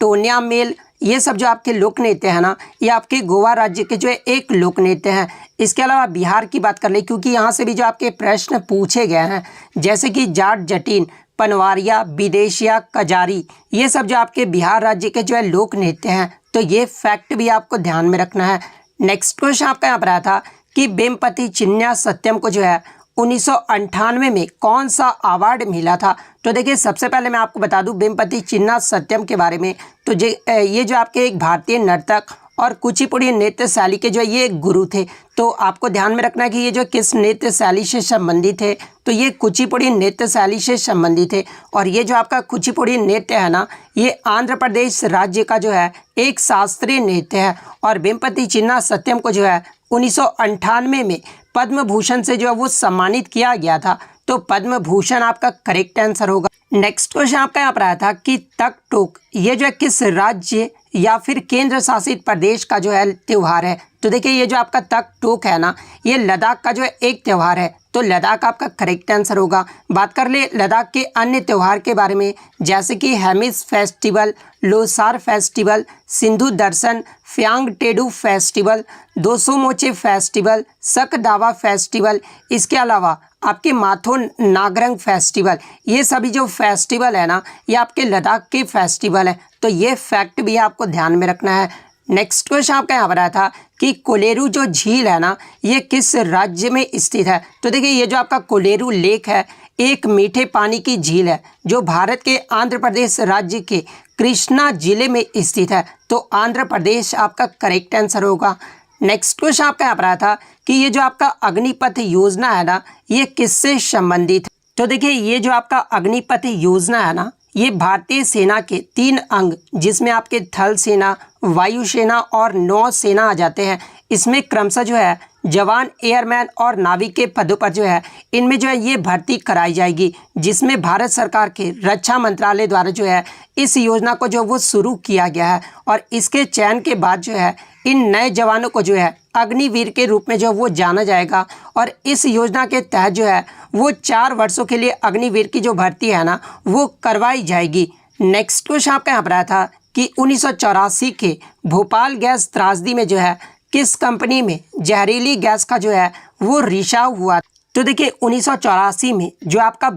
टोन्या मेल, ये सब जो आपके लोक नृत्य हैं ना, ये आपके गोवा राज्य के जो है एक लोक नृत्य हैं। इसके अलावा बिहार की बात कर ले, क्योंकि यहाँ से भी जो आपके प्रश्न पूछे गए हैं, जैसे कि जाट जटिन, पनवारिया, विदेशिया, कजारी, ये सब जो आपके बिहार राज्य के जो है लोक नृत्य हैं। तो ये फैक्ट भी आपको ध्यान में रखना है। नेक्स्ट क्वेश्चन आपका यहाँ पर आया था कि वेम्पति चिन्ना सत्यम को जो है 1998 में कौन सा अवार्ड मिला था। तो देखिए, सबसे पहले मैं आपको बता दूं वेम्पति चिन्ना सत्यम के बारे में। तो ये जो आपके एक भारतीय नर्तक और कुचिपुड़ी नृत्य शैली के जो ये गुरु थे। तो आपको ध्यान में रखना है कि ये जो किस नृत्य शैली से संबंधित है, तो ये कुचिपुड़ी नृत्य शैली से संबंधित है। और ये जो आपका कुचिपुड़ी नृत्य है ना, ये आंध्र प्रदेश राज्य का जो है एक शास्त्रीय नृत्य है। और वेम्पति चिन्ना सत्यम को जो है 1998 में पद्म भूषण से जो है वो सम्मानित किया गया था। तो पद्म भूषण आपका करेक्ट आंसर होगा। नेक्स्ट क्वेश्चन आपका यहाँ पर आया था कि तक टोक, ये जो है किस राज्य या फिर केंद्र शासित प्रदेश का जो है त्यौहार है। तो देखिए, ये जो आपका तक टोक है ना, ये लद्दाख का जो है एक त्यौहार है। तो लद्दाख आपका करेक्ट आंसर होगा। बात कर ले लद्दाख के अन्य त्यौहार के बारे में, जैसे कि हेमिस फेस्टिवल, लोसार फेस्टिवल, सिंधु दर्शन, फ्यांग टेडू फेस्टिवल, दोसो मोचे फेस्टिवल, सकदावा फेस्टिवल, इसके अलावा आपके माथो नागरंग फेस्टिवल, ये सभी जो फेस्टिवल है ना, ये आपके लद्दाख के फेस्टिवल है। तो ये फैक्ट भी आपको ध्यान में रखना है। नेक्स्ट क्वेश्चन आपका यहाँ पर आया था कि कोलेरू जो झील है ना, ये किस राज्य में स्थित है। तो देखिए, ये जो आपका कोलेरू लेक है, एक मीठे पानी की झील है जो भारत के आंध्र प्रदेश राज्य के कृष्णा जिले में स्थित है। तो आंध्र प्रदेश आपका करेक्ट आंसर होगा। नेक्स्ट क्वेश्चन आपका यहाँ पर आया था कि ये जो आपका अग्निपथ योजना है ना, ये किससे संबंधित है। तो देखिए, ये जो आपका अग्निपथ योजना है ना, ये भारतीय सेना के 3 अंग, जिसमें आपके थल सेना, वायुसेना और नौसेना आ जाते हैं, इसमें क्रमशः जो है जवान, एयरमैन और नाविक के पदों पर जो है इनमें जो है ये भर्ती कराई जाएगी, जिसमें भारत सरकार के रक्षा मंत्रालय द्वारा जो है इस योजना को जो वो शुरू किया गया है। और इसके चयन के बाद जो है इन नए जवानों को जो है अग्निवीर के रूप में जो वो जाना जाएगा। और इस योजना के तहत जो है वो 4 वर्षों के लिए अग्निवीर की जो भर्ती है ना, वो करवाई जाएगी। नेक्स्ट क्वेश्चन आपका यहाँ पर आया था कि 1984 के भोपाल गैस त्रासदी में जो है किस कंपनी में जहरीली गैस का जो है वो रिसाव हुआ। तो देखिए, 1984 में जो आपका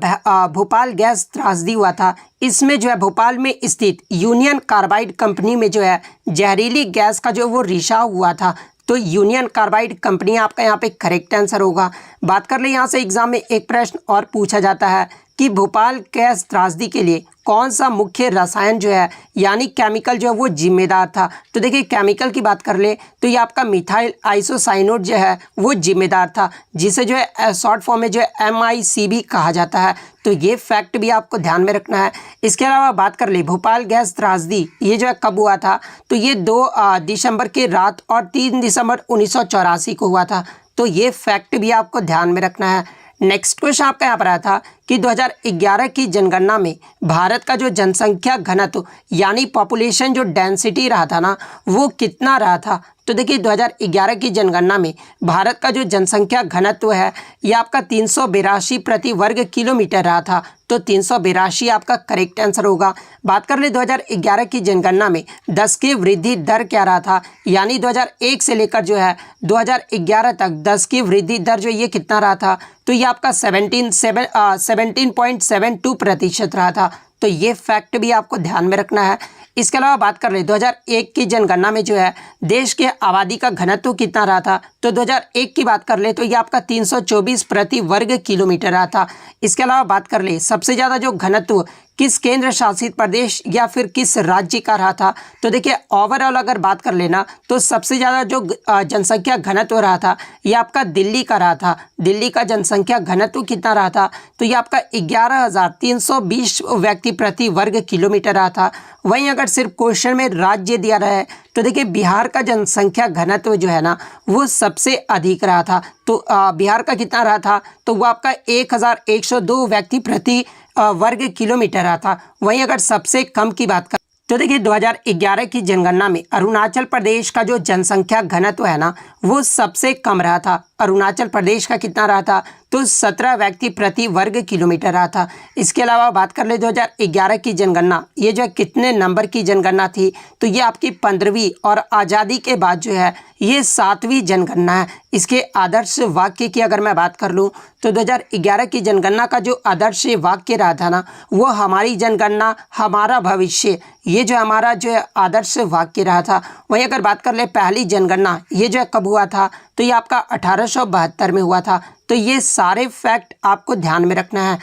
भोपाल गैस त्रासदी हुआ था, इसमें जो है भोपाल में स्थित यूनियन कार्बाइड कंपनी में जो है जहरीली गैस का जो वो रिसाव हुआ था। तो यूनियन कार्बाइड कंपनी आपका यहाँ पे करेक्ट आंसर होगा। बात कर ले, यहाँ से एग्जाम में एक प्रश्न और पूछा जाता है कि भोपाल गैस त्रासदी के लिए कौन सा मुख्य रसायन जो है यानी केमिकल जो है वो जिम्मेदार था। तो देखिए, केमिकल की बात कर ले तो ये आपका मिथाइल आइसोसाइनेट जो है वो जिम्मेदार था, जिसे जो है शॉर्ट फॉर्म में जो है MIC भी कहा जाता है। तो ये फैक्ट भी आपको ध्यान में रखना है। इसके अलावा बात कर ले भोपाल गैस त्रासदी ये जो है कब हुआ था। तो ये 2 दिसंबर की रात और 3 दिसंबर 1984 को हुआ था। तो ये फैक्ट भी आपको ध्यान में रखना है। नेक्स्ट क्वेश्चन आपका यहाँ पर आया था कि 2011 की जनगणना में भारत का जो जनसंख्या घनत्व यानी पॉपुलेशन जो डेंसिटी रहा था ना, वो कितना रहा था। तो देखिए, 2011 की जनगणना में भारत का जो जनसंख्या घनत्व है ये आपका 382 प्रति वर्ग किलोमीटर रहा था। तो 382 आपका करेक्ट आंसर होगा। बात कर ले 2011 की जनगणना में 10 की वृद्धि दर क्या रहा था, यानी 2001 से लेकर जो है 2011 तक 10 की वृद्धि दर जो ये कितना रहा था। तो ये आपका 17.72% रहा था। तो ये फैक्ट भी आपको ध्यान में रखना है। इसके अलावा बात कर ले 2001 की जनगणना में जो है देश के आबादी का घनत्व कितना रहा था। तो 2001 की बात कर ले तो ये आपका 324 प्रति वर्ग किलोमीटर रहा था। इसके अलावा बात कर ले सबसे ज़्यादा जो घनत्व किस केंद्र शासित प्रदेश या फिर किस राज्य का रहा था। तो देखिए, ओवरऑल अगर बात कर लेना तो सबसे ज़्यादा जो जनसंख्या घनत्व रहा था ये आपका दिल्ली का रहा था। दिल्ली का जनसंख्या घनत्व कितना रहा था। तो ये आपका 11,320 व्यक्ति प्रति वर्ग किलोमीटर रहा था। वहीं अगर सिर्फ क्वेश्चन में राज्य दिया रहा है तो देखिए, बिहार का जनसंख्या घनत्व जो है ना वो सबसे अधिक रहा था। तो बिहार का कितना रहा था। तो वो आपका 1,102 व्यक्ति प्रति वर्ग किलोमीटर रहा था। वहीं अगर सबसे कम की बात करें तो देखिए, 2011 की जनगणना में अरुणाचल प्रदेश का जो जनसंख्या घनत्व है ना वो सबसे कम रहा था। अरुणाचल प्रदेश का कितना रहा था, तो 17 व्यक्ति प्रति वर्ग किलोमीटर रहा था। इसके अलावा बात कर ले 2011 की जनगणना, ये जो है कितने नंबर की जनगणना थी, तो ये आपकी 15वीं और आज़ादी के बाद जो है ये 7वीं जनगणना है। इसके आदर्श वाक्य की अगर मैं बात कर लूँ तो 2011 की जनगणना का जो आदर्श वाक्य रहा था ना, वो हमारी जनगणना हमारा भविष्य, ये जो हमारा जो है आदर्श वाक्य रहा था। वहीं अगर बात कर ले पहली जनगणना, ये जो है कब हुआ था, तो ये आपका 1872 में हुआ था। तो ये सारे फैक्ट आपको ध्यान में रखना है।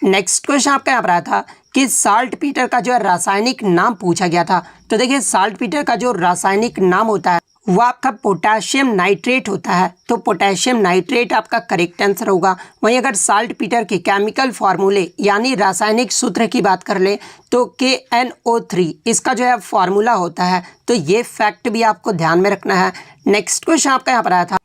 नेक्स्ट क्वेश्चन आपका यहाँ पर आया था कि साल्ट पीटर का जो है रासायनिक नाम पूछा गया था। तो देखिए साल्ट पीटर का जो रासायनिक नाम होता है वो आपका पोटेशियम नाइट्रेट होता है। तो पोटेशियम नाइट्रेट आपका करेक्ट आंसर होगा। वहीं अगर साल्ट पीटर के केमिकल फार्मूले यानी रासायनिक सूत्र की बात कर ले तो KNO3 इसका जो है फार्मूला होता है। तो ये फैक्ट भी आपको ध्यान में रखना है। नेक्स्ट क्वेश्चन आपका यहाँ पर आया था,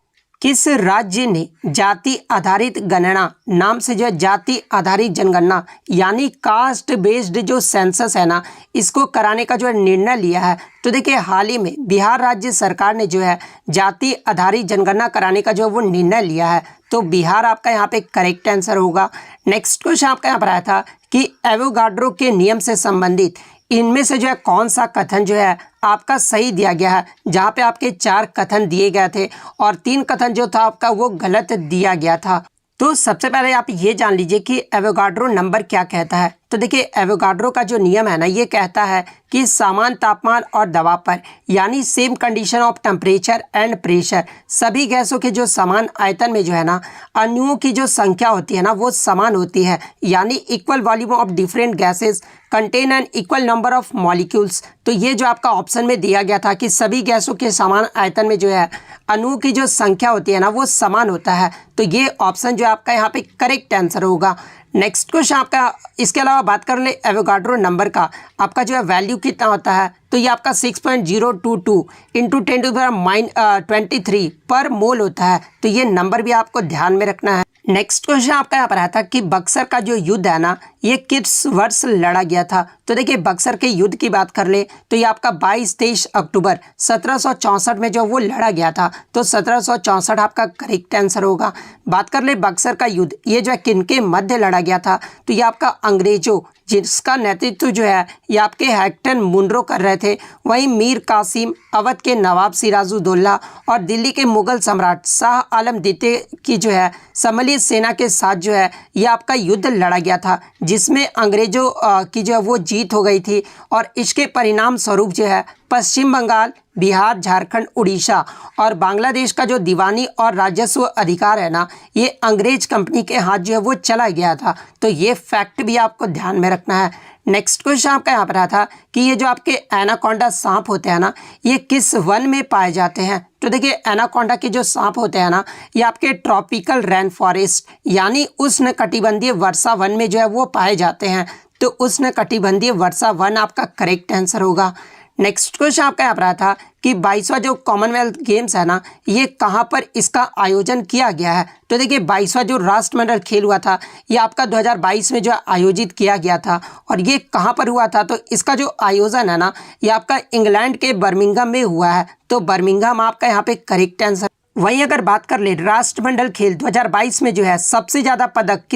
किस राज्य ने जाति आधारित गणना नाम से जो है जाति आधारित जनगणना यानी कास्ट बेस्ड जो सेंसस है ना, इसको कराने का जो है निर्णय लिया है। तो देखिए हाल ही में बिहार राज्य सरकार ने जो है जाति आधारित जनगणना कराने का जो वो निर्णय लिया है। तो बिहार आपका यहाँ पे करेक्ट आंसर होगा। नेक्स्ट क्वेश्चन आपका यहाँ पर आया था कि एवोगाड्रो के नियम से संबंधित इनमें से जो है कौन सा कथन जो है आपका सही दिया गया है। जहाँ पे आपके 4 कथन दिए गए थे और 3 कथन जो था आपका वो गलत दिया गया था। तो सबसे पहले आप ये जान लीजिए कि एवोगाड्रो नंबर क्या कहता है। तो देखिए एवोगाड्रो का जो नियम है ना, ये कहता है कि समान तापमान और दबाव पर यानी same condition of temperature and pressure सभी गैसों के जो समान आयतन में जो है ना अणुओं की जो संख्या होती है ना वो समान होती है। यानी equal volume of different gases contain an equal number of molecules. तो ये जो आपका ऑप्शन में दिया गया था कि सभी गैसों के समान आयतन में जो है अणुओं की जो संख्या होती है ना वो समान होता है। तो ये ऑप्शन जो आपका यहाँ पे करेक्ट आंसर होगा। नेक्स्ट क्वेश्चन आपका, इसके अलावा बात कर ले एवोगाड्रो नंबर का आपका जो है वैल्यू कितना होता है। तो ये आपका 6.022 इंटू 10⁻23 पर मोल होता है। तो ये नंबर भी आपको ध्यान में रखना है। नेक्स्ट क्वेश्चन आपका यहाँ पर आया था कि बक्सर का जो युद्ध है ना ये किस वर्ष लड़ा गया था। तो देखिए बक्सर के युद्ध की बात कर ले तो ये आपका 22-23 अक्टूबर 1764 में जो वो लड़ा गया था। तो 1764 आपका करेक्ट आंसर होगा। बात कर ले बक्सर का युद्ध ये जो है किनके मध्य लड़ा गया था। तो ये आपका अंग्रेजों जिसका नेतृत्व जो है ये आपके हैक्टन मुनरो कर रहे थे। वहीं मीर कासिम, अवध के नवाब सिराजुद्दौला और दिल्ली के मुगल सम्राट शाह आलम द्वितीय की जो है सम्मिलित सेना के साथ जो है ये आपका युद्ध लड़ा गया था, जिसमें अंग्रेजों की जो है वो जीत हो गई थी। और इसके परिणाम स्वरूप जो है पश्चिम बंगाल, बिहार, झारखंड, उड़ीसा और बांग्लादेश का जो दीवानी और राजस्व अधिकार है ना ये अंग्रेज कंपनी के हाथ जो है वो चला गया था। तो ये फैक्ट भी आपको ध्यान में रखना है। नेक्स्ट क्वेश्चन आपका यहाँ पर आया था कि ये जो आपके एनाकोंडा सांप होते हैं ना ये किस वन में पाए जाते हैं। तो देखिए एनाकोंडा के जो सांप होते हैं ना ये आपके ट्रॉपिकल रेन फॉरेस्ट यानी उष्णकटिबंधीय वर्षा वन में जो है वो पाए जाते हैं। तो उष्णकटिबंधीय वर्षा वन आपका करेक्ट आंसर होगा। नेक्स्ट क्वेश्चन आपका यहाँ पर आया था कि 22वां जो कॉमनवेल्थ गेम्स है ना ये कहाँ पर इसका आयोजन किया गया है। तो देखिए 22वां जो राष्ट्रमंडल खेल हुआ था ये आपका 2022 में जो आयोजित किया गया था। और ये कहाँ पर हुआ था, तो इसका जो आयोजन है ना ये आपका इंग्लैंड के बर्मिंघम में हुआ है। तो बर्मिंघम आपका यहाँ पे करेक्ट आंसर। वहीं अगर बात कर ले राष्ट्रमंडल खेल 2022 में जो है सबसे ज़्यादा पदक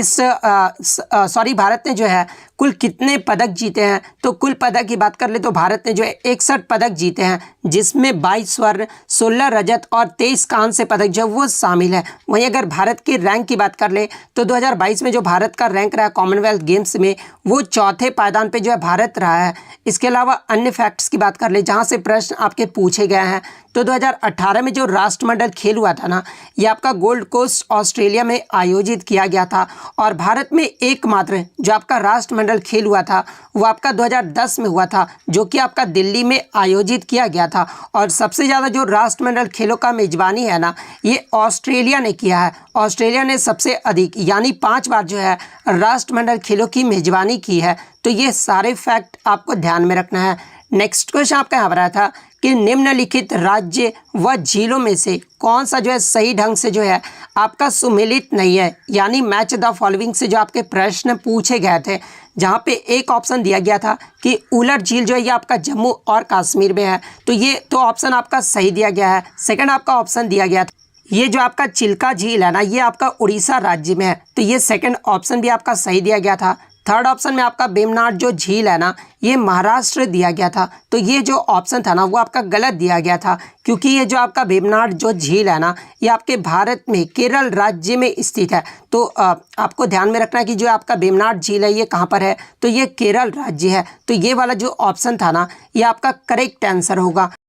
भारत ने जो है कुल कितने पदक जीते हैं। तो कुल पदक की बात कर ले तो भारत ने जो है 61 पदक जीते हैं, जिसमें 22 स्वर्ण, 16 रजत और 23 कांस्य पदक जो है वो शामिल है। वहीं अगर भारत की रैंक की बात कर ले तो 2022 में जो भारत का रैंक रहा कॉमनवेल्थ गेम्स में वो चौथे पायदान पे जो है भारत रहा है। इसके अलावा अन्य फैक्ट्स की बात कर ले जहाँ से प्रश्न आपके पूछे गए हैं तो 2018 में जो राष्ट्रमंडल खेल हुआ था ना ये आपका गोल्ड कोस्ट ऑस्ट्रेलिया में आयोजित किया गया था। और भारत में एकमात्र जो आपका राष्ट्रमंडल खेल हुआ था वो आपका 2010 में हुआ था, जो कि आपका दिल्ली में आयोजित किया गया था। और सबसे ज़्यादा जो राष्ट्रमंडल खेलों का मेजबानी है ना ये ऑस्ट्रेलिया ने किया है। ऑस्ट्रेलिया ने सबसे अधिक यानी 5 बार जो है राष्ट्रमंडल खेलों की मेजबानी की है। तो ये सारे फैक्ट आपको ध्यान में रखना है। नेक्स्ट क्वेश्चन आपका यहाँ पर आया था कि निम्नलिखित राज्य व झीलों में से कौन सा जो है सही ढंग से जो है आपका सुमेलित नहीं है, यानी मैच द फॉलोइंग से जो आपके प्रश्न पूछे गए थे, जहाँ पे एक ऑप्शन दिया गया था कि उलट झील जो है ये आपका जम्मू और कश्मीर में है, तो ये तो ऑप्शन आपका सही दिया गया है। सेकंड आपका ऑप्शन दिया गया था ये जो आपका चिल्का झील है ना, ये आपका उड़ीसा राज्य में है, तो ये सेकंड ऑप्शन भी आपका सही दिया गया था। थर्ड ऑप्शन में आपका वेम्बनाड जो झील है ना, ये महाराष्ट्र दिया गया था, तो ये जो ऑप्शन था ना वो आपका गलत दिया गया था, क्योंकि ये जो आपका वेम्बनाड जो झील है ना, ये आपके भारत में केरल राज्य में स्थित है। तो आपको ध्यान में रखना है कि जो आपका वेम्बनाड झील है ये कहाँ पर है, तो ये केरल राज्य है। तो ये वाला जो ऑप्शन था ना, ये आपका करेक्ट आंसर होगा।